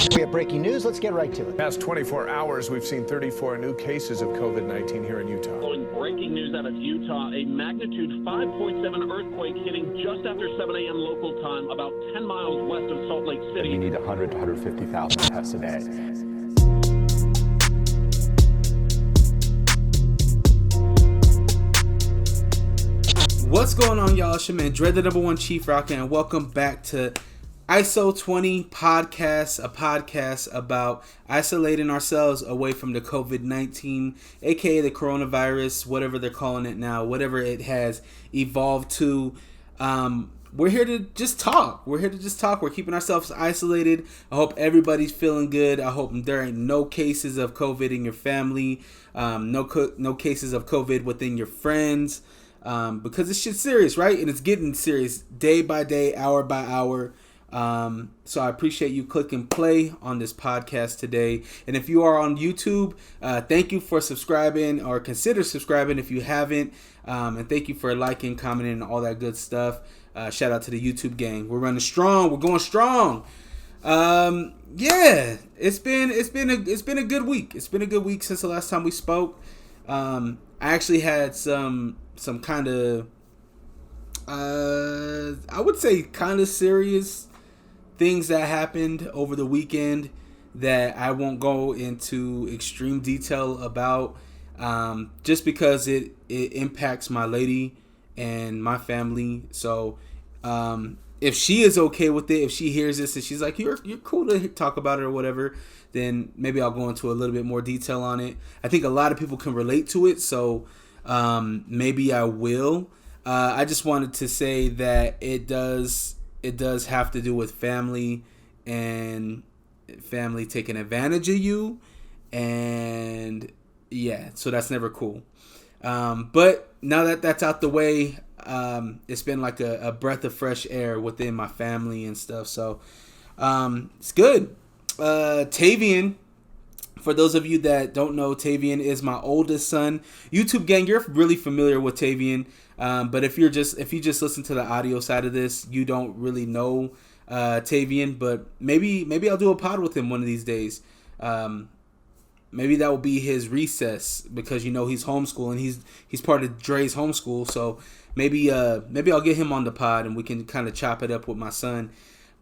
We have breaking news. Let's get right to it. Past 24 hours, we've seen 34 new cases of COVID-19 here in Utah. Following breaking news out of Utah, a magnitude 5.7 earthquake hitting just after 7 a.m. local time, about 10 miles west of Salt Lake City. You need 100 to 150,000 tests a day. What's going on, y'all? It's your man, Dread the #1 Chief Rocker, and welcome back to iSo20POD, a podcast about isolating ourselves away from the COVID-19, aka the coronavirus, whatever they're calling it now, whatever it has evolved to. We're here to just talk. We're keeping ourselves isolated. I hope everybody's feeling good. I hope there ain't no cases of COVID in your family, no cases of COVID within your friends, because this shit's serious, right? And it's getting serious day by day, hour by hour. So I appreciate you clicking play on this podcast today. And if you are on YouTube, thank you for subscribing, or consider subscribing if you haven't. And thank you for liking, commenting, and all that good stuff. Shout out to the YouTube gang. We're running strong. We're going strong. Yeah, it's been a good week. It's been a good week since the last time we spoke. I actually had some kind of, I would say kind of serious things that happened over the weekend that I won't go into extreme detail about, just because it impacts my lady and my family. So if she is okay with it, if she hears this and she's like, you're cool to talk about it or whatever, then maybe I'll go into a little bit more detail on it. I think a lot of people can relate to it, so maybe I will. I just wanted to say that it does have to do with family and family taking advantage of you, and yeah, so that's never cool. But now that that's out the way, it's been like a breath of fresh air within my family and stuff, so it's good. Tavian, for those of you that don't know, Tavian is my oldest son. YouTube gang, you're really familiar with Tavian. But if you just listen to the audio side of this, you don't really know Tavian. But maybe I'll do a pod with him one of these days. Maybe that will be his recess, because he's homeschooling. He's part of Dre's homeschool. So maybe I'll get him on the pod and we can kind of chop it up with my son.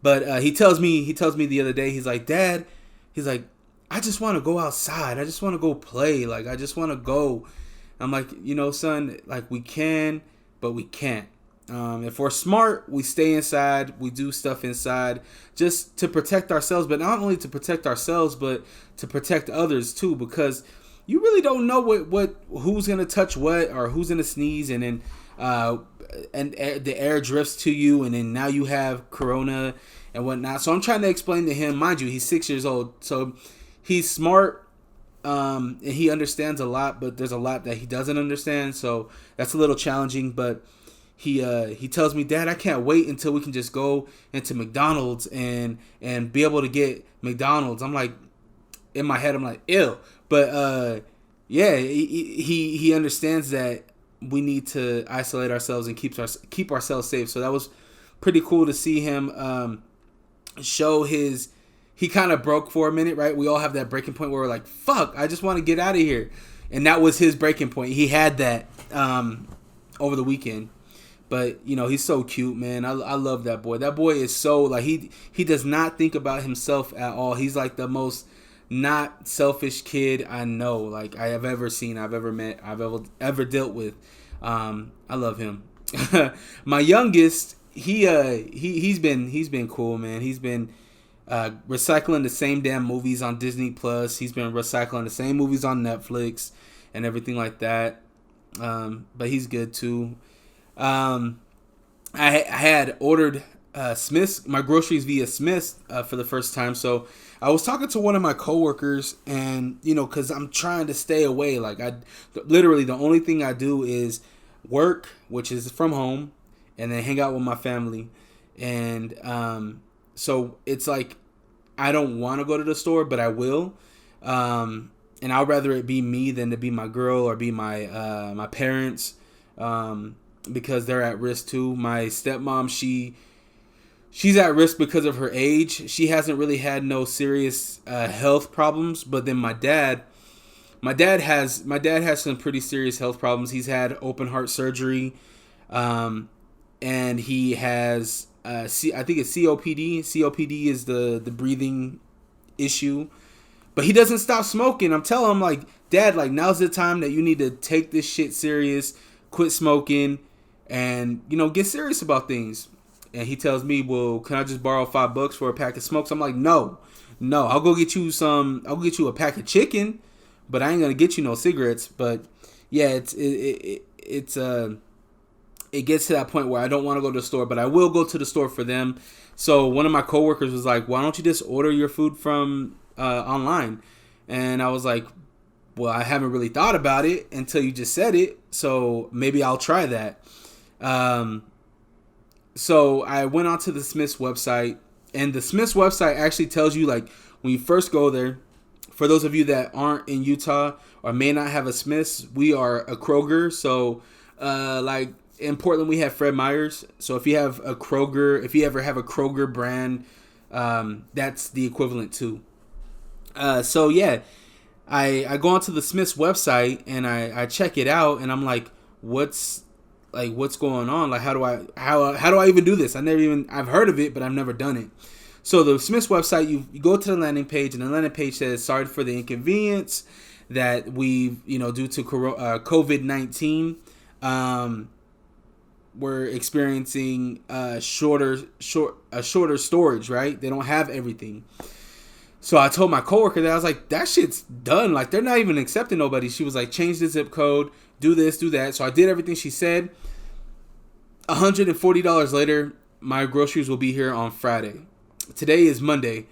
But he tells me the other day, he's like, Dad, he's like, I just want to go outside. I just want to go play. Like, I just want to go. I'm like, son, like, we can, but we can't. If we're smart, we stay inside. We do stuff inside just to protect ourselves, but not only to protect ourselves, but to protect others too, because you really don't know who's going to touch what, or who's going to sneeze, and then the air drifts to you, and then now you have corona and whatnot. So I'm trying to explain to him, mind you, he's 6 years old, so he's smart. And he understands a lot, but there's a lot that he doesn't understand, so that's a little challenging. But he tells me, Dad, I can't wait until we can just go into McDonald's and be able to get McDonald's. I'm like, in my head, I'm like, ew. But yeah, he understands that we need to isolate ourselves and keep ourselves safe. So that was pretty cool to see him show his. He kind of broke for a minute, right? We all have that breaking point where we're like, fuck, I just want to get out of here. And that was his breaking point. He had that over the weekend. But, he's so cute, man. I love that boy. That boy is so, like, he does not think about himself at all. He's like the most not selfish kid I know, like, I have ever seen, I've ever met, I've ever dealt with. I love him. My youngest, he's been cool, man. He's been recycling the same damn movies on Disney Plus. He's been recycling the same movies on Netflix and everything like that. But he's good too. I had ordered Smith's, my groceries via Smith's for the first time. So I was talking to one of my coworkers, and because I'm trying to stay away. Like, literally the only thing I do is work, which is from home, and then hang out with my family. And so it's like, I don't want to go to the store, but I will. And I'd rather it be me than to be my girl or be my my parents, because they're at risk too. My stepmom, she's at risk because of her age. She hasn't really had no serious health problems, but then my dad has some pretty serious health problems. He's had open heart surgery, and he has I think it's COPD. COPD is the breathing issue, but he doesn't stop smoking. I'm telling him, like, Dad, like, now's the time that you need to take this shit serious, quit smoking, and, you know, get serious about things. And he tells me, well, can I just borrow $5 for a pack of smokes? I'm like, no, I'll go get you a pack of chicken, but I ain't gonna get you no cigarettes. But yeah, it gets to that point where I don't want to go to the store, but I will go to the store for them. So one of my coworkers was like, why don't you just order your food from online? And I was like, well, I haven't really thought about it until you just said it, so maybe I'll try that. So I went onto the Smith's website, and the Smith's website actually tells you, like, when you first go there, for those of you that aren't in Utah or may not have a Smith's, we are a Kroger. So like in Portland, we have Fred Meyer's. So if you have a Kroger, if you ever have a Kroger brand, that's the equivalent too. So yeah, I go onto the Smith's website and I check it out, and I'm like, what's going on? Like, how do I even do this? I've heard of it, but I've never done it. So the Smith's website, you go to the landing page, and the landing page says, sorry for the inconvenience that we've, due to COVID-19, we're experiencing shorter storage, right? They don't have everything. So I told my coworker that, I was like, that shit's done. Like, they're not even accepting nobody. She was like, change the zip code, do this, do that. So I did everything she said. $140 later, my groceries will be here on Friday. Today is Monday.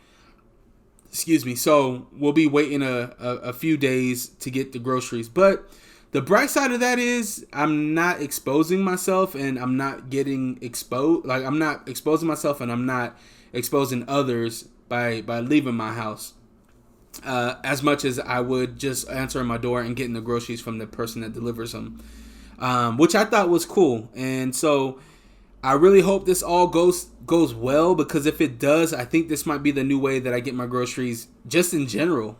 Excuse me. So we'll be waiting a few days to get the groceries. But the bright side of that is I'm not exposing myself, and I'm not getting exposed. Like, I'm not exposing myself, and I'm not exposing others by leaving my house. As much as I would just answering my door and getting the groceries from the person that delivers them, which I thought was cool. And so I really hope this all goes well, because if it does, I think this might be the new way that I get my groceries just in general.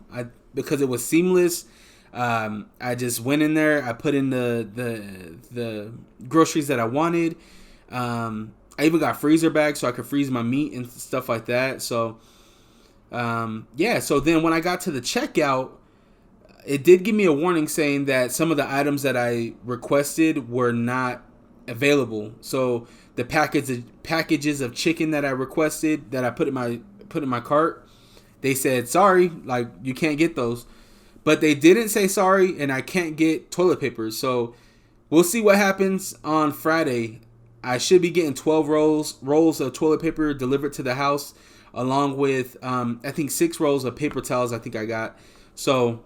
Because it was seamless. I just went in there, I put in the groceries that I wanted. I even got freezer bags so I could freeze my meat and stuff like that. So so then when I got to the checkout, it did give me a warning saying that some of the items that I requested were not available. So the packages of chicken that I requested, that I put in my cart, they said, sorry, like, you can't get those. But they didn't say sorry, and I can't get toilet paper. So we'll see what happens on Friday. I should be getting 12 rolls of toilet paper delivered to the house, along with I think 6 rolls of paper towels I think I got. So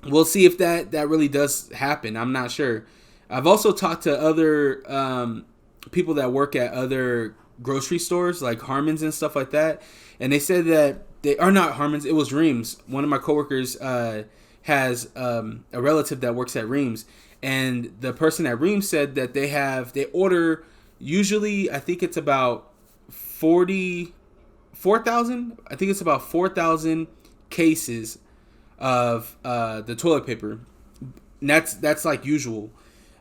we'll see if that really does happen. I'm not sure. I've also talked to other people that work at other grocery stores like Harmon's and stuff like that, and they said that they are not Harmon's. It was Reams. One of my coworkers has a relative that works at Reams, and the person at Reams said that they order usually, I think it's about 4,000. I think it's about 4,000 cases of the toilet paper. And that's like usual.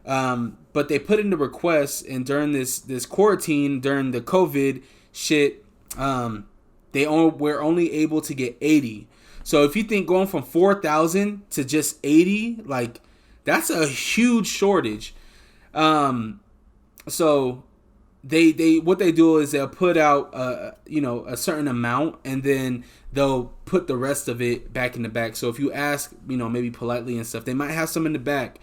But they put in the request, and during this quarantine, during the COVID shit, we're only able to get 80. So if you think going from 4,000 to just 80, like, that's a huge shortage. So they what they do is they'll put out a certain amount, and then they'll put the rest of it back in the back. So if you ask, maybe politely and stuff, they might have some in the back.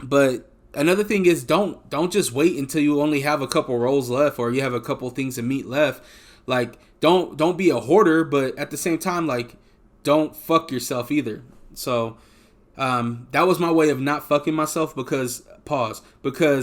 But another thing is, don't just wait until you only have a couple rolls left, or you have a couple things of meat left. Like, don't be a hoarder, but at the same time, like, don't fuck yourself either. So that was my way of not fucking myself, because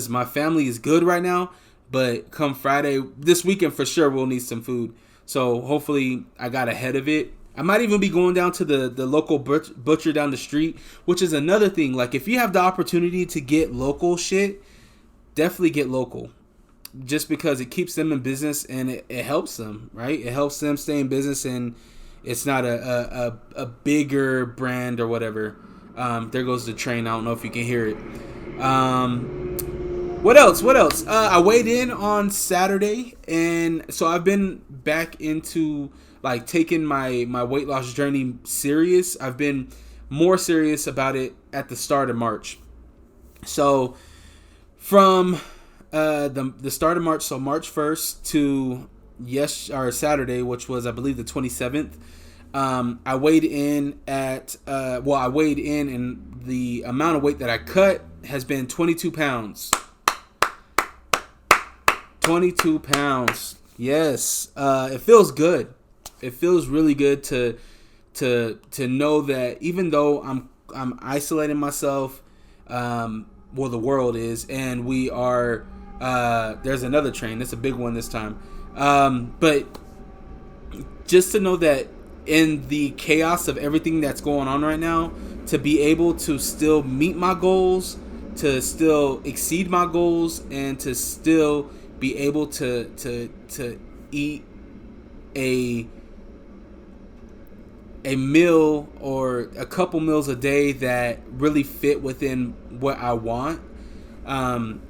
my family is good right now, but come Friday, this weekend for sure, we'll need some food. So hopefully I got ahead of it. I might even be going down to the local butcher down the street, which is another thing. Like, if you have the opportunity to get local shit, definitely get local. just because it keeps them in business and it helps them, right? It helps them stay in business, and it's not a bigger brand or whatever. There goes the train. I don't know if you can hear it. What else? I weighed in on Saturday, and so I've been back into like taking my weight loss journey serious. I've been more serious about it at the start of March. So from the start of March, so March 1st to Saturday, which was I believe the 27th. I weighed in and the amount of weight that I cut has been 22 pounds. 22 pounds. Yes. It feels good. It feels really good to know that even though I'm isolating myself, well, the world is, and we are, there's another train. It's a big one this time. But just to know that in the chaos of everything that's going on right now, to be able to still meet my goals, to still exceed my goals, and to still be able to eat a meal or a couple meals a day that really fit within what I want,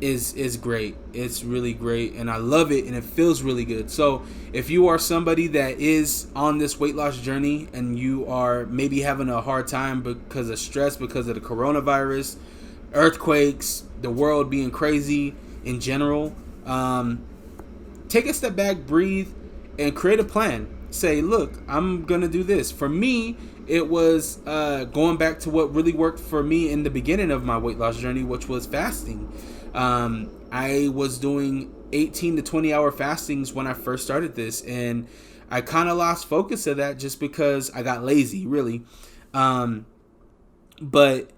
is great. It's really great, and I love it, and it feels really good. So if you are somebody that is on this weight loss journey and you are maybe having a hard time because of stress, because of the coronavirus, earthquakes, the world being crazy in general, take a step back, breathe, and create a plan. Say, look, I'm gonna do this. For me, it was going back to what really worked for me in the beginning of my weight loss journey, which was fasting. I was doing 18 to 20 hour fastings when I first started this, and I kind of lost focus of that just because I got lazy, really. But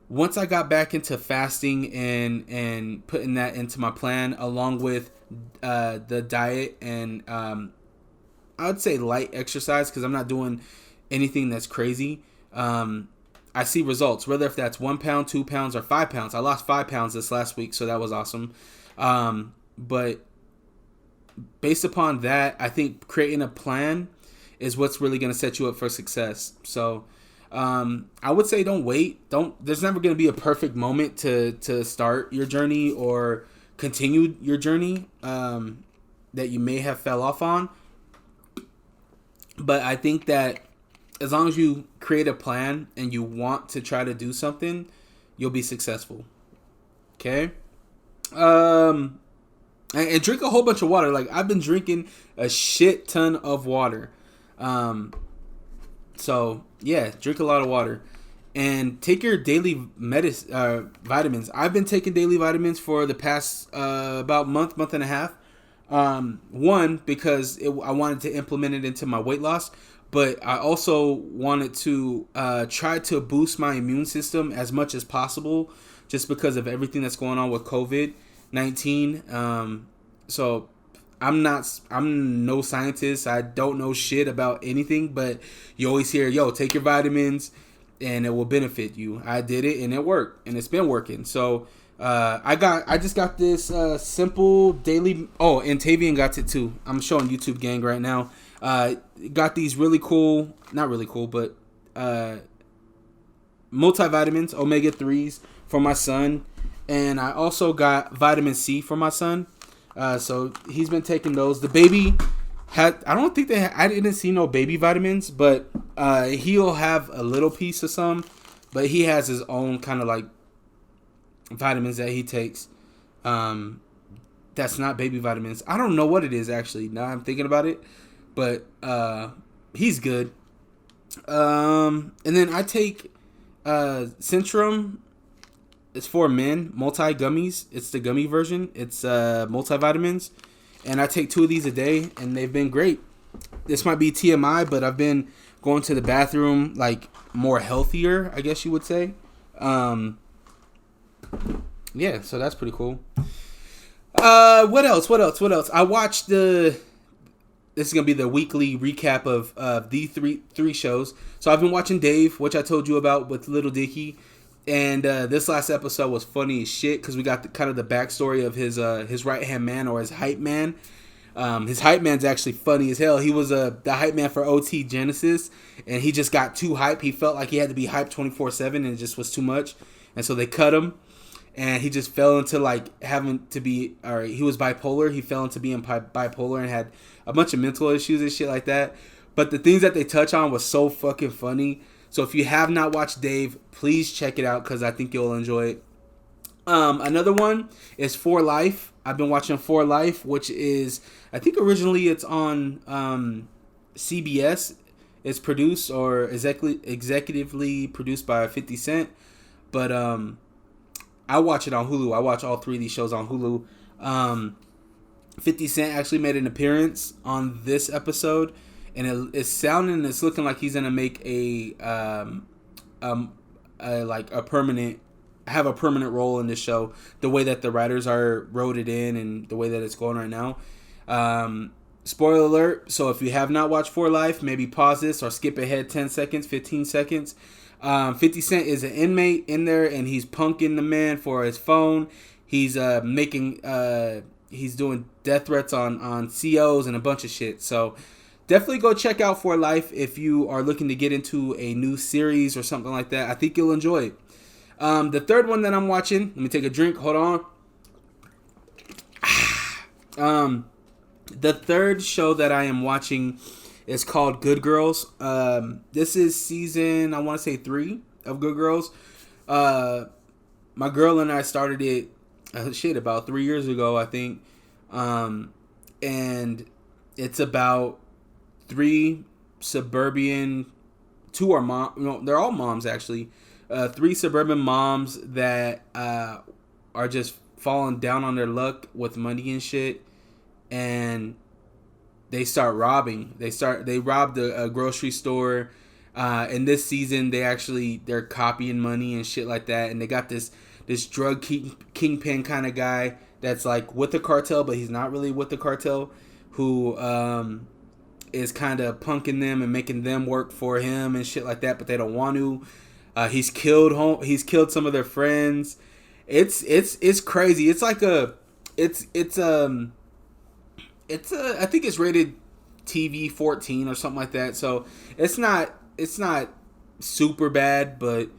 once I got back into fasting and putting that into my plan, along with the diet and I would say light exercise, because I'm not doing anything that's crazy, I see results, whether if that's 1 pound, 2 pounds, or 5 pounds. I lost 5 pounds this last week, so that was awesome. But based upon that, I think creating a plan is what's really going to set you up for success. So I would say don't wait. There's never going to be a perfect moment to start your journey or continue your journey that you may have fell off on. But I think that as long as you create a plan and you want to try to do something, you'll be successful. Okay? And drink a whole bunch of water. Like, I've been drinking a shit ton of water. So, yeah, drink a lot of water. And take your daily vitamins. I've been taking daily vitamins for the past about month and a half. One, because I wanted to implement it into my weight loss, but I also wanted to try to boost my immune system as much as possible, just because of everything that's going on with COVID-19. So I'm no scientist. I don't know shit about anything, but you always hear, take your vitamins and it will benefit you. I did it and it worked, and it's been working. So I just got this simple daily. Oh, and Tavian got it too. I'm showing YouTube gang right now. Got these really cool, not really cool, but multivitamins, omega-3s for my son, and I also got vitamin C for my son. So he's been taking those. The baby I didn't see no baby vitamins, but he'll have a little piece of some, but he has his own kind of like vitamins that he takes. That's not baby vitamins. I don't know what it is actually. Now I'm thinking about it, but he's good. And then I take Centrum. It's for men, multi gummies. It's the gummy version. It's multivitamins, and I take 2 of these a day, and they've been great. This might be TMI, but I've been going to the bathroom like more healthier, I guess you would say. Yeah, so that's pretty cool. What else? I watched this is gonna be the weekly recap of the three shows. So I've been watching Dave, which I told you about with Little Dicky. And this last episode was funny as shit because we got kind of the backstory of his right hand man, or his hype man. His hype man's actually funny as hell. He was the hype man for OT Genesis, and he just got too hype. He felt like he had to be hyped 24/7, and it just was too much. And so they cut him, and he just fell into like having to be. Or he was bipolar. He fell into being bipolar and had a bunch of mental issues and shit like that. But the things that they touch on was so fucking funny. So if you have not watched Dave, please check it out because I think you'll enjoy it. Another one is For Life. I've been watching For Life, which is, I think originally it's on CBS. It's produced or executively produced by 50 Cent. But I watch it on Hulu. I watch all three of these shows on Hulu. 50 Cent actually made an appearance on this episode. And it's looking like he's gonna make a permanent role in this show. The way that the writers wrote it in, and the way that it's going right now. Spoiler alert. So if you have not watched For Life, maybe pause this or skip ahead 10 seconds, 15 seconds. 50 Cent is an inmate in there, and he's punking the man for his phone. He's he's doing death threats on COs and a bunch of shit. So definitely go check out For Life if you are looking to get into a new series or something like that. I think you'll enjoy it. The third one that I'm watching, let me take a drink. Hold on. The third show that I am watching is called Good Girls. This is season, I want to say 3 of Good Girls. My girl and I started it, about 3 years ago, I think. And it's about 3 suburban, 2 are mom. No, they're all moms actually. 3 suburban moms that are just falling down on their luck with money and shit, and they start robbing. They robbed a grocery store. In this season, they're copying money and shit like that, and they got this drug kingpin kind of guy that's like with the cartel, but he's not really with the cartel, who is kind of punking them and making them work for him and shit like that, but they don't want to. He's killed some of their friends. It's crazy. It's like I think it's rated TV 14 or something like that. So it's not super bad, but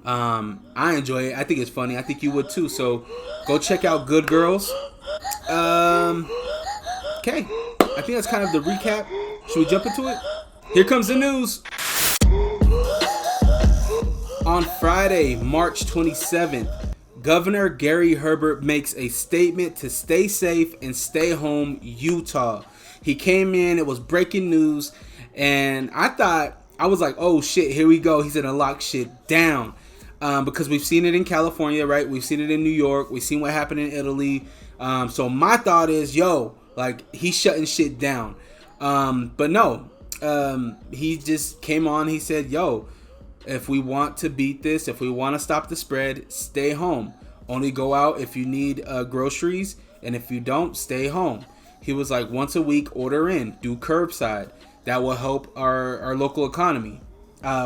I enjoy it. I think it's funny. I think you would too. So go check out Good Girls. Okay, I think that's kind of the recap. Should we jump into it? Here comes the news. On Friday, March 27th, Governor Gary Herbert makes a statement to stay safe and stay home, Utah. He came in, it was breaking news, and I was like, oh shit, here we go. He's gonna lock shit down. Because we've seen it in California, right? We've seen it in New York. We've seen what happened in Italy. So my thought is, he's shutting shit down. But no, he just came on. He said, if we want to beat this, if we want to stop the spread, stay home. Only go out if you need groceries, and if you don't, stay home. He was like, once a week, order in, do curbside. That will help our local economy,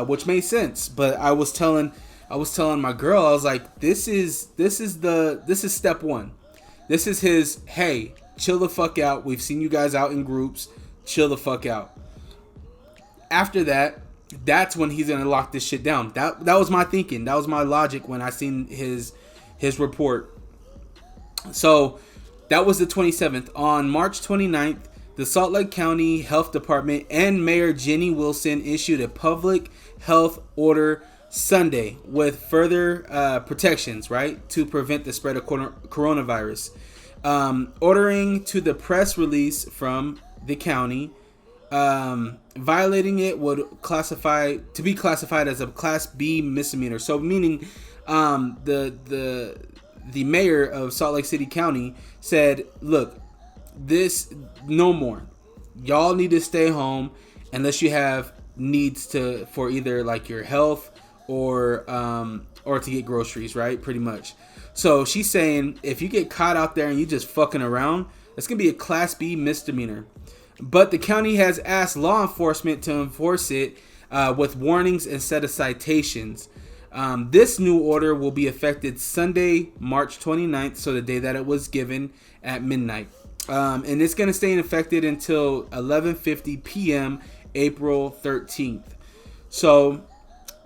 which made sense. But I was telling my girl, I was like, this is step one. This is his, hey, chill the fuck out. We've seen you guys out in groups. Chill the fuck out. After that, that's when he's gonna lock this shit down. That was my thinking. That was my logic when I seen his report. So that was the 27th. On March 29th, the Salt Lake County Health Department and Mayor Jenny Wilson issued a public health order Sunday with further protections, right, to prevent the spread of coronavirus. Ordering to the press release from the county, violating it would be classified as a Class B misdemeanor. So meaning, the mayor of Salt Lake City County said, "Look, this no more. Y'all need to stay home unless you have needs for either like your health or to get groceries, right? Pretty much." So she's saying if you get caught out there and you just fucking around, it's gonna be a Class B misdemeanor. But the county has asked law enforcement to enforce it with warnings instead of citations. This new order will be effective Sunday, March 29th, so the day that it was given at midnight. And it's going to stay in effect until 11:50 p.m. April 13th. So,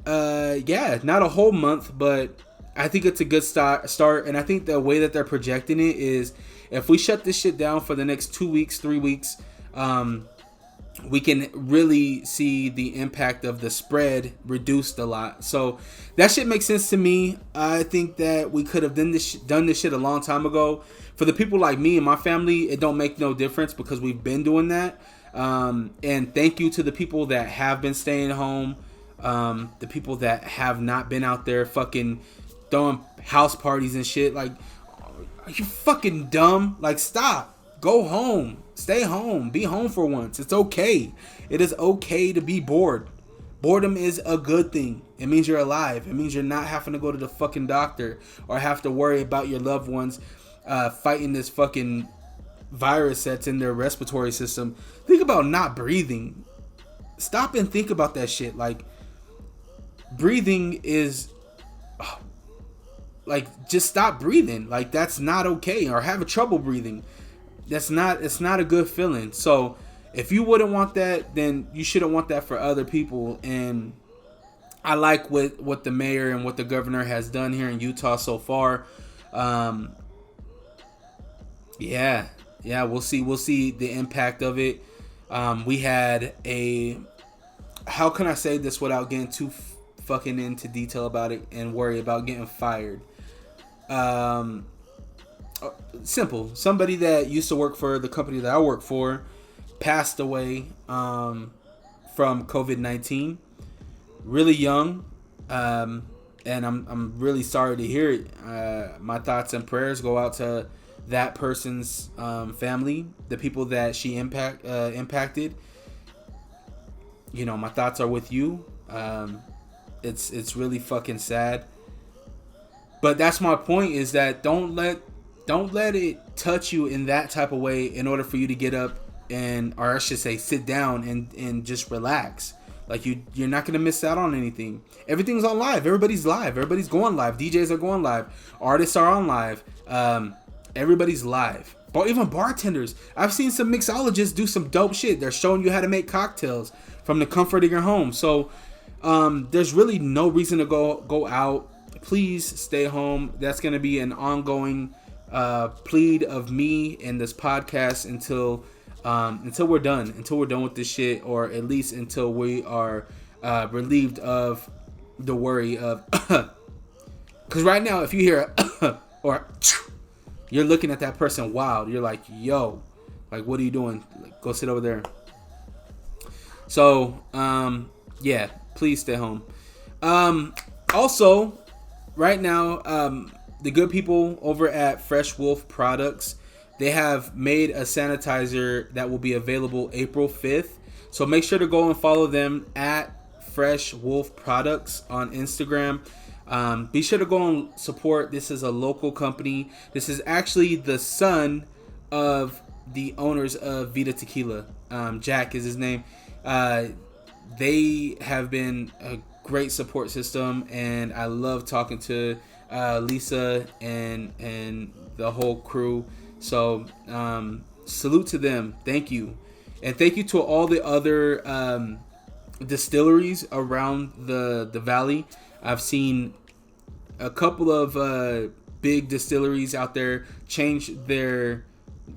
not a whole month, but I think it's a good start. And I think the way that they're projecting it is if we shut this shit down for the next 2 weeks, 3 weeks, we can really see the impact of the spread reduced a lot. So that shit makes sense to me. I think that we could have done this shit a long time ago. For the people like me and my family, it don't make no difference because we've been doing that. And thank you to the people that have been staying home. The people that have not been out there fucking throwing house parties and shit. Like, are you fucking dumb? Like, stop. Go home. Stay home. Be home for once. It's okay. It is okay to be bored. Boredom is a good thing. It means you're alive. It means you're not having to go to the fucking doctor or have to worry about your loved ones fighting this fucking virus that's in their respiratory system. Think about not breathing. Stop and think about that shit. Like, breathing is like, just stop breathing. Like, that's not okay. Or having trouble breathing. It's not a good feeling. So if you wouldn't want that, then you shouldn't want that for other people. And I like what the mayor and what the governor has done here in Utah so far. We'll see the impact of it. We had how can I say this without getting too fucking into detail about it and worry about getting fired? Simple. Somebody that used to work for the company that I work for passed away from COVID-19. Really young. And I'm really sorry to hear it. My thoughts and prayers go out to that person's family, the people that she impacted. You know, my thoughts are with you. It's really fucking sad. But that's my point, is that don't let it touch you in that type of way in order for you to get up or I should say sit down and just relax. Like, you're not going to miss out on anything. Everything's on live. Everybody's live. Everybody's going live. DJs are going live. Artists are on live. Everybody's live. But even bartenders. I've seen some mixologists do some dope shit. They're showing you how to make cocktails from the comfort of your home. So there's really no reason to go out. Please stay home. That's going to be an ongoing plead of me and this podcast until we're done with this shit, or at least until we are relieved of the worry of because right now if you hear or you're looking at that person wild, you're like, yo, like, what are you doing? Like, go sit over there. So please stay home. Also right now, the good people over at Fresh Wolf Products, they have made a sanitizer that will be available April 5th. So make sure to go and follow them at Fresh Wolf Products on Instagram. Be sure to go and support. This is a local company. This is actually the son of the owners of Vita Tequila. Jack is his name. They have been a great support system, and I love talking to Lisa and the whole crew. So salute to them. Thank you. And thank you to all the other distilleries around the valley. I've seen a couple of big distilleries out there change their,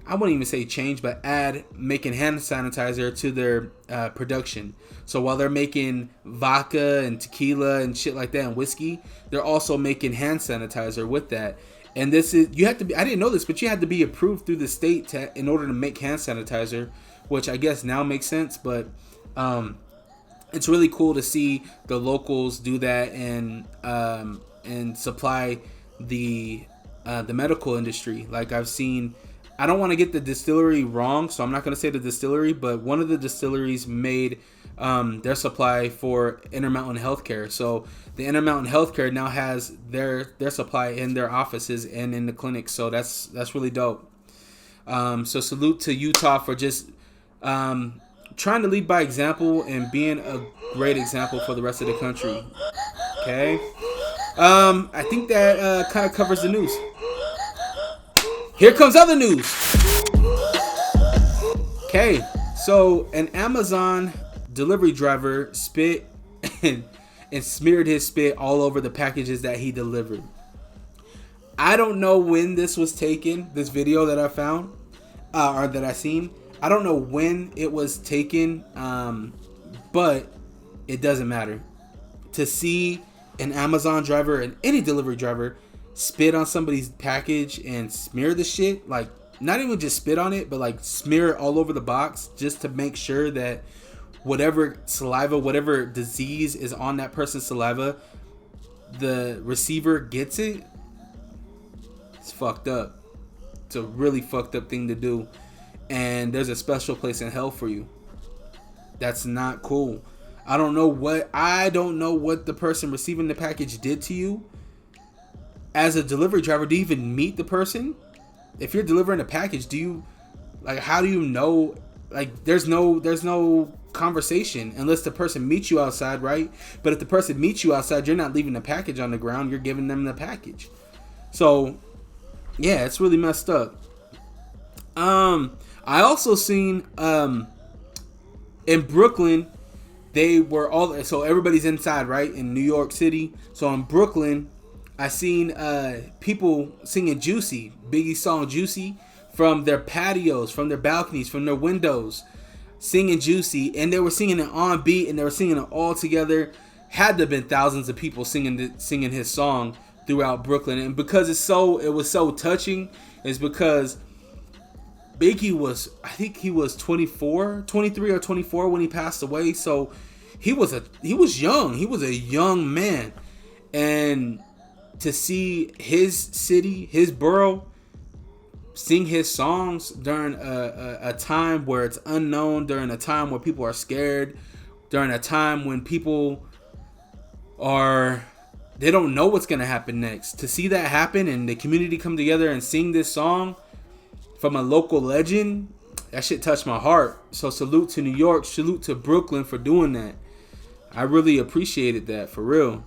I wouldn't even say change, but add making hand sanitizer to their production. So while they're making vodka and tequila and shit like that and whiskey, they're also making hand sanitizer with that. And this is, you have to be, I didn't know this, but you had to be approved through the state in order to make hand sanitizer, which I guess now makes sense. But it's really cool to see the locals do that and supply the medical industry. Like, I've seen, I don't want to get the distillery wrong, so I'm not going to say the distillery, but one of the distilleries made their supply for Intermountain Healthcare. So the Intermountain Healthcare now has their supply in their offices and in the clinics. So that's really dope. So salute to Utah for just trying to lead by example and being a great example for the rest of the country. Okay. I think that kind of covers the news. Here comes other news. Okay, so an Amazon delivery driver spit and smeared his spit all over the packages that he delivered. I don't know when this was taken, this video that I found, or that I seen. I don't know when it was taken, but it doesn't matter. To see an Amazon driver and any delivery driver spit on somebody's package and smear the shit, like not even just spit on it, but like smear it all over the box just to make sure that whatever saliva, whatever disease is on that person's saliva, the receiver gets it. It's fucked up. It's a really fucked up thing to do. And there's a special place in hell for you. That's not cool. I don't know what the person receiving the package did to you. As a delivery driver, do you even meet the person? If you're delivering a package, how do you know? Like, there's no conversation unless the person meets you outside, right? But if the person meets you outside, you're not leaving the package on the ground. You're giving them the package. So, yeah, it's really messed up. I also seen in Brooklyn, they were all, so everybody's inside, right, in New York City. So in Brooklyn, I seen people singing Juicy, Biggie's song Juicy, from their patios, from their balconies, from their windows, singing Juicy, and they were singing it on beat, and they were singing it all together. Had to have been thousands of people singing his song throughout Brooklyn, and because it was so touching, is because Biggie was, I think he was 23 or 24 when he passed away. So he was young. He was a young man. And to see his city, his borough, sing his songs during a time where it's unknown, during a time where people are scared, during a time when people they don't know what's going to happen next. To see that happen and the community come together and sing this song from a local legend, that shit touched my heart. So salute to New York, salute to Brooklyn for doing that. I really appreciated that, for real.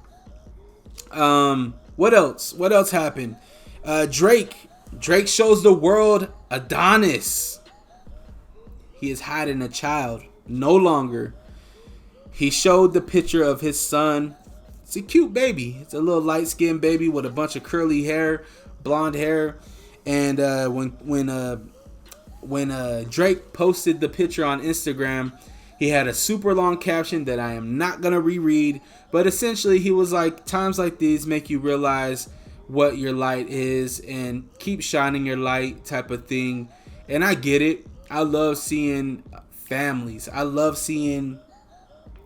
What else happened? Drake shows the world Adonis. He is hiding a child no longer. He showed the picture of his son. It's a cute baby. It's a little light-skinned baby with a bunch of curly hair, blonde hair. And when Drake posted the picture on Instagram, he had a super long caption that I am not gonna reread, but essentially he was like, times like these make you realize what your light is and keep shining your light, type of thing. And I get it. I love seeing families. I love seeing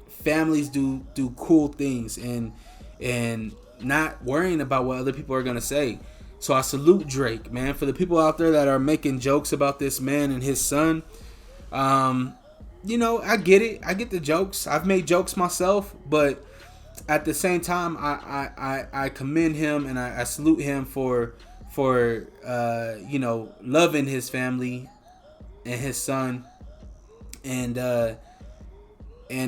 families do cool things and not worrying about what other people are gonna say. So I salute Drake, man. For the people out there that are making jokes about this man and his son, I get it. I get the jokes. I've made jokes myself, but at the same time, I commend him and I salute him for loving his family and his son, and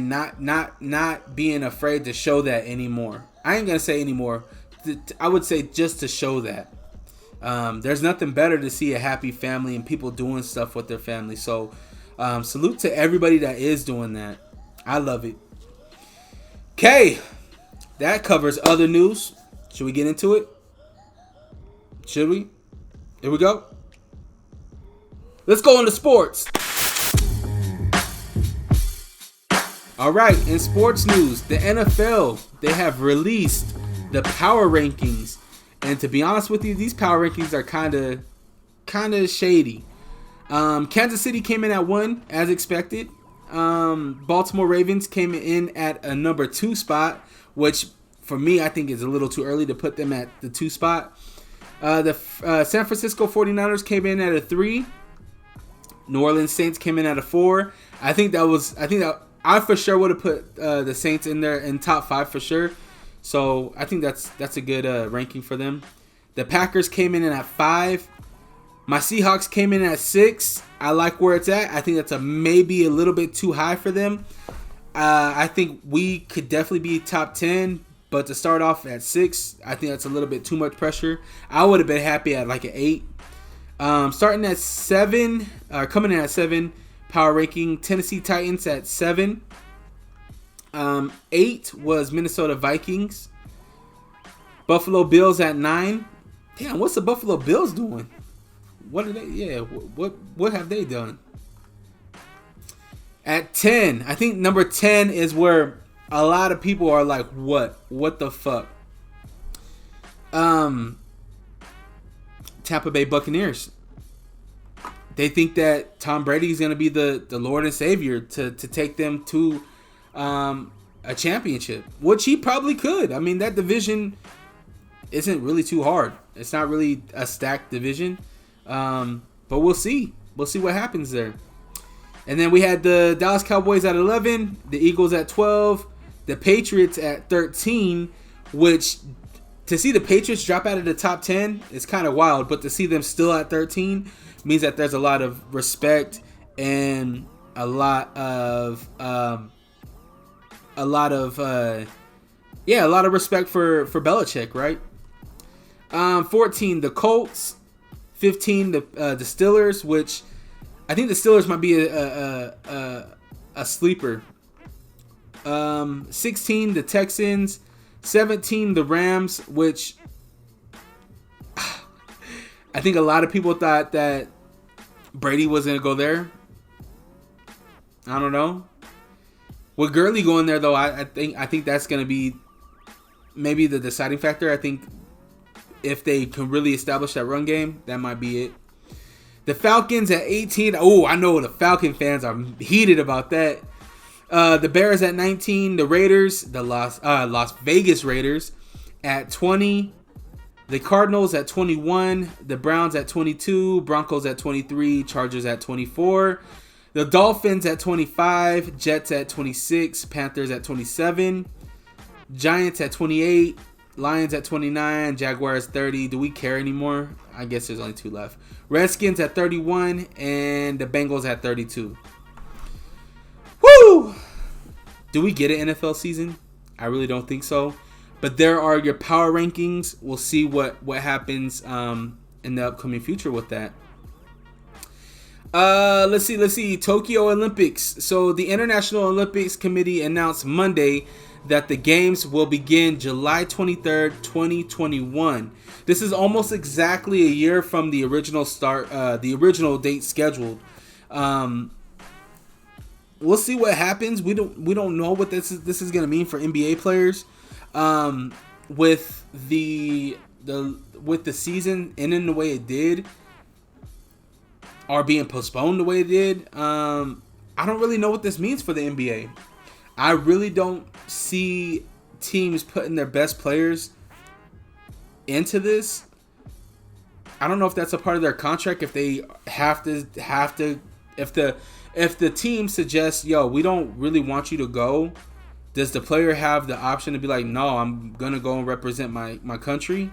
not being afraid to show that anymore. I ain't gonna say anymore. I would say just to show that. There's nothing better to see a happy family and people doing stuff with their family. So salute to everybody that is doing that. I love it. Okay, that covers other news. Should we get into it? Should we? Here we go. Let's go into sports. All right, in sports news, the NFL, they have released the power rankings, and to be honest with you, these power rankings are kind of shady. Kansas City came in at 1 as expected. Baltimore Ravens came in at a number 2 spot, which for me I think is a little too early to put them at the 2 spot. The San Francisco 49ers came in at a 3. New Orleans Saints came in at a 4. I think I for sure would have put the Saints in there in top 5 for sure. So I think that's a good ranking for them. The Packers came in at 5. My Seahawks came in at 6. I like where it's at. I think that's maybe a little bit too high for them. I think we could definitely be top 10, But to start off at 6, I think that's a little bit too much pressure. I would have been happy at like an 8. Starting at 7, coming in at 7, power ranking, Tennessee Titans at 7. 8 was Minnesota Vikings. Buffalo Bills at 9. Damn, what's the Buffalo Bills doing? What are they? Yeah, what have they done? At 10, I think number 10 is where a lot of people are like, what? What the fuck? Tampa Bay Buccaneers. They think that Tom Brady is going to be the Lord and Savior to take them to a championship, which he probably could. I mean, that division isn't really too hard. It's not really a stacked division. But we'll see. We'll see what happens there. And then we had the Dallas Cowboys at 11, the Eagles at 12, the Patriots at 13, which to see the Patriots drop out of the top 10 is kind of wild, but to see them still at 13 means that there's a lot of respect and a lot of respect for Belichick, right? 14, the Colts. 15, the Steelers, which I think the Steelers might be a sleeper. 16, the Texans. 17, the Rams, which I think a lot of people thought that Brady was going to go there. I don't know. With Gurley going there, though, I think that's going to be maybe the deciding factor. I think if they can really establish that run game, that might be it. The Falcons at 18. Oh, I know the Falcon fans are heated about that. The Bears at 19. The Raiders, the Las Vegas Raiders at 20. The Cardinals at 21. The Browns at 22. Broncos at 23. Chargers at 24. The Dolphins at 25. Jets at 26. Panthers at 27. Giants at 28. Lions at 29, Jaguars 30. Do we care anymore? I guess there's only 2 left. Redskins at 31 and the Bengals at 32. Woo! Do we get an NFL season? I really don't think so. But there are your power rankings. We'll see what happens in the upcoming future with that. Let's see. Tokyo Olympics. So the International Olympics Committee announced Monday that the games will begin July 23rd, 2021. This is almost exactly a year from the original the original date scheduled. We'll see what happens. We don't know what this is going to mean for NBA players. With the season ending the way it did, or being postponed the way it did, I don't really know what this means for the NBA. I really don't see teams putting their best players into this. I don't know if that's a part of their contract. If they have to, if the team suggests, yo, we don't really want you to go, does the player have the option to be like, no, I'm gonna go and represent my country,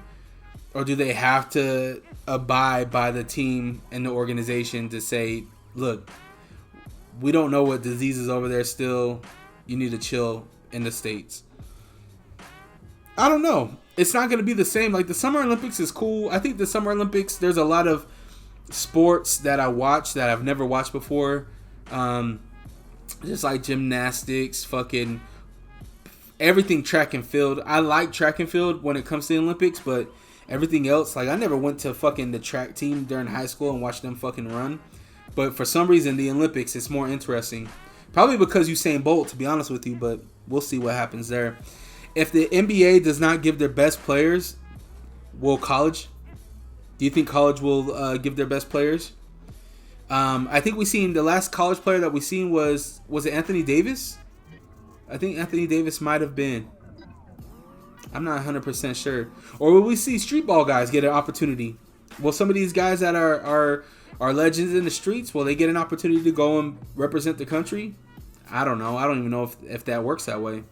or do they have to abide by the team and the organization to say, look, we don't know what disease is over there still. You need to chill in the States. I don't know. It's not going to be the same. Like, the Summer Olympics is cool. I think the Summer Olympics, there's a lot of sports that I watch that I've never watched before. Just like gymnastics, fucking everything track and field. I like track and field when it comes to the Olympics, but everything else, like, I never went to fucking the track team during high school and watched them fucking run. But for some reason, the Olympics, it's more interesting. Probably because Usain Bolt, to be honest with you, but we'll see what happens there. If the NBA does not give their best players, will college? Do you think college will give their best players? I think we seen the last college player that we seen was it Anthony Davis? I think Anthony Davis might have been. I'm not 100% sure. Or will we see street ball guys get an opportunity? Will some of these guys that are legends in the streets, will they get an opportunity to go and represent the country? I don't know. I don't even know if that works that way.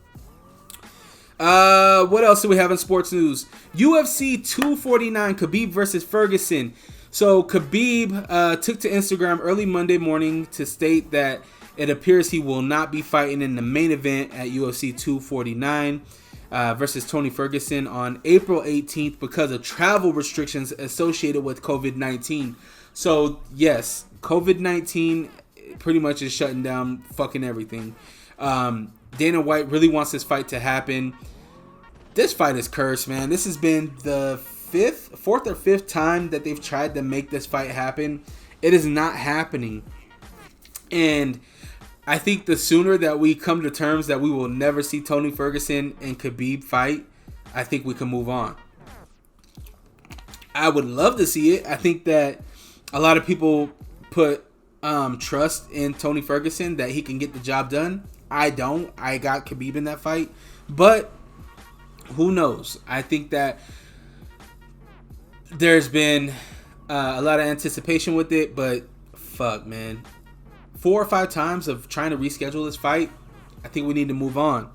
What else do we have in sports news? UFC 249, Khabib versus Ferguson. So Khabib took to Instagram early Monday morning to state that it appears he will not be fighting in the main event at UFC 249. versus Tony Ferguson on April 18th because of travel restrictions associated with COVID-19. So, yes, COVID-19 pretty much is shutting down fucking everything. Dana White really wants this fight to happen. This fight is cursed, man. This has been the fourth or fifth time that they've tried to make this fight happen. It is not happening. And I think the sooner that we come to terms that we will never see Tony Ferguson and Khabib fight, I think we can move on. I would love to see it. I think that a lot of people put trust in Tony Ferguson that he can get the job done. I don't. I got Khabib in that fight. But who knows? I think that there's been a lot of anticipation with it, but fuck, man. 4 or 5 times of trying to reschedule this fight, I think we need to move on.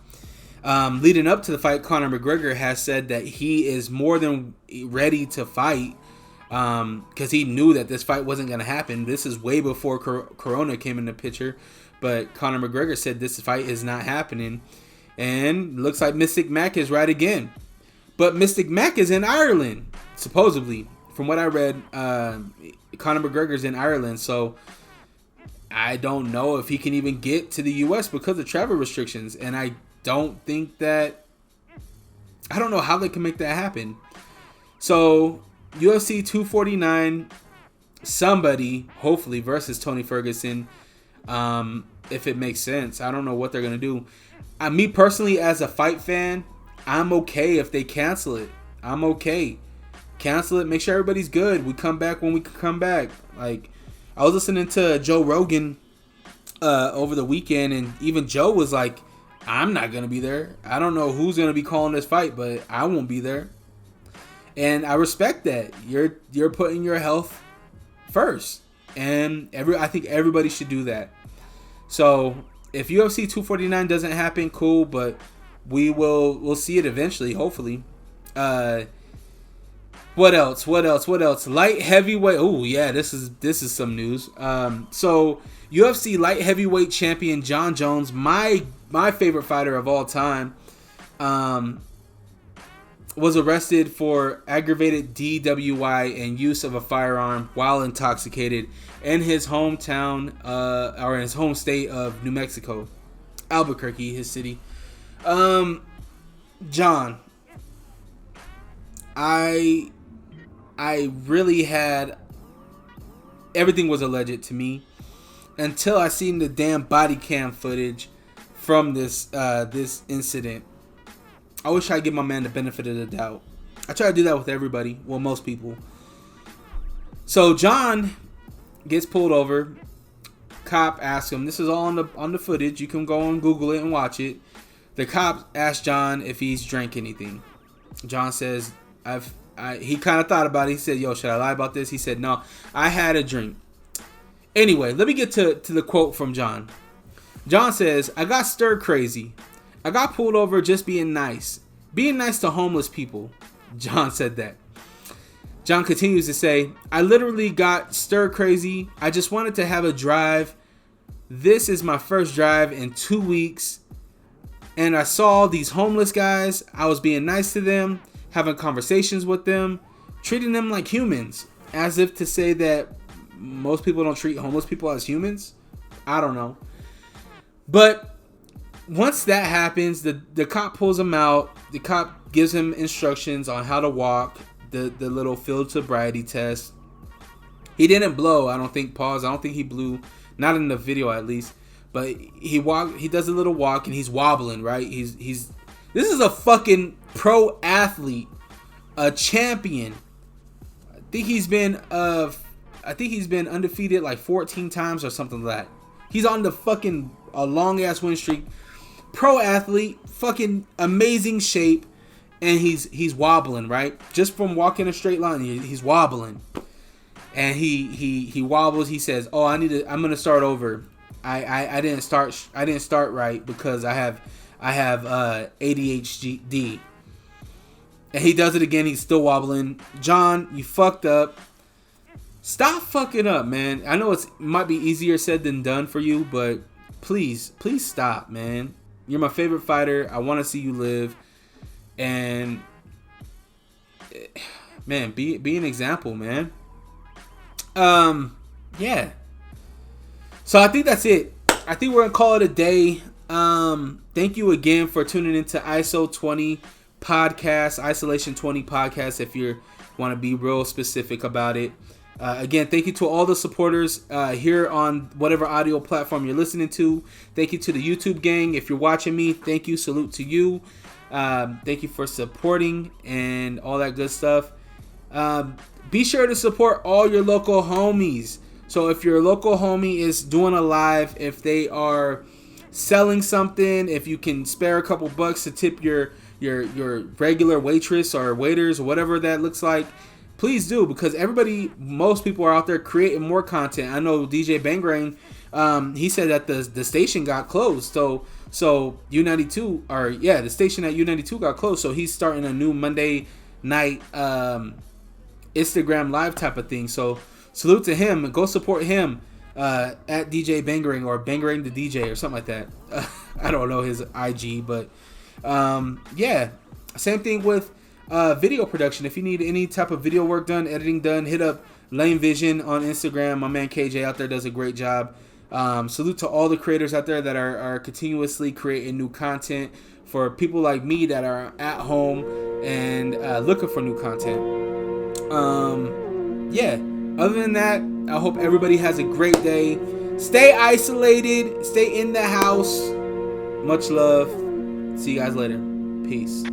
Leading up to the fight, Conor McGregor has said that he is more than ready to fight because he knew that this fight wasn't going to happen. This is way before Corona came in the picture, but Conor McGregor said this fight is not happening. And looks like Mystic Mac is right again. But Mystic Mac is in Ireland, supposedly. From what I read, Conor McGregor's in Ireland, so I don't know if he can even get to the U.S. because of travel restrictions. And I don't think that... I don't know how they can make that happen. So, UFC 249, somebody, hopefully, versus Tony Ferguson, if it makes sense. I don't know what they're going to do. Me personally, as a fight fan, I'm okay if they cancel it. I'm okay. Cancel it. Make sure everybody's good. We come back when we can come back. Like, I was listening to Joe Rogan over the weekend, and even Joe was like, I'm not going to be there. I don't know who's going to be calling this fight, but I won't be there. And I respect that. You're putting your health first. And I think everybody should do that. So, if UFC 249 doesn't happen, cool, but we'll see it eventually, hopefully. What else? Light heavyweight. Oh yeah, this is some news. So UFC light heavyweight champion John Jones, my favorite fighter of all time, was arrested for aggravated DWI and use of a firearm while intoxicated in his hometown or in his home state of New Mexico, Albuquerque, his city. John, I really had... Everything was alleged to me until I seen the damn body cam footage from this incident. I wish I'd give my man the benefit of the doubt. I try to do that with everybody. Well, most people. So John gets pulled over. Cop asks him. This is all on the footage. You can go and Google it and watch it. The cop asked John if he's drank anything. John says, he kind of thought about it. He said, yo, should I lie about this? He said, no, I had a drink. Anyway, let me get to the quote from John. John says, I got stir crazy. I got pulled over just being nice. Being nice to homeless people. John said that. John continues to say, I literally got stir crazy. I just wanted to have a drive. This is my first drive in 2 weeks. And I saw these homeless guys. I was being nice to them, having conversations with them, treating them like humans. As if to say that most people don't treat homeless people as humans. I don't know. But once that happens, the cop pulls him out. The cop gives him instructions on how to walk, the little field sobriety test. He didn't blow, I don't think. Pause. I don't think he blew. Not in the video, at least. But he does a little walk and he's wobbling, right? This is a fucking pro athlete, a champion. I think he's been undefeated like 14 times or something like that. He's on the fucking a long ass win streak. Pro athlete, fucking amazing shape, and he's wobbling, right? Just from walking a straight line, he's wobbling. And he wobbles. He says, "Oh, I'm gonna start over. I didn't start right because I have ADHD." And he does it again. He's still wobbling. John, you fucked up. Stop fucking up, man. I know it might be easier said than done for you, but please stop, man. You're my favorite fighter. I want to see you live. And man, be an example, man. Yeah. So I think that's it. I think we're gonna call it a day. Thank you again for tuning into iSo20 podcast, Isolation 20 podcast. If you want to be real specific about it. Again, thank you to all the supporters here on whatever audio platform you're listening to. Thank you to the YouTube gang. If you're watching me, thank you. Salute to you. Thank you for supporting and all that good stuff. Be sure to support all your local homies. So if your local homie is doing a live, if they are selling something, if you can spare a couple bucks to tip your regular waitress or waiters or whatever that looks like, please do, because most people are out there creating more content. I know DJ Bangrang, he said that the station got closed. So U92, the station at U92 got closed. So he's starting a new Monday night Instagram live type of thing. So salute to him. Go support him at DJ Bangrang or Bangrang the DJ or something like that. I don't know his IG, but yeah. Same thing with video production. If you need any type of video work done, editing done, hit up Lane Vision on Instagram. My man KJ out there does a great job. Salute to all the creators out there that are continuously creating new content for people like me that are at home and looking for new content. Yeah. Other than that, I hope everybody has a great day. Stay isolated. Stay in the house. Much love. See you guys later. Peace.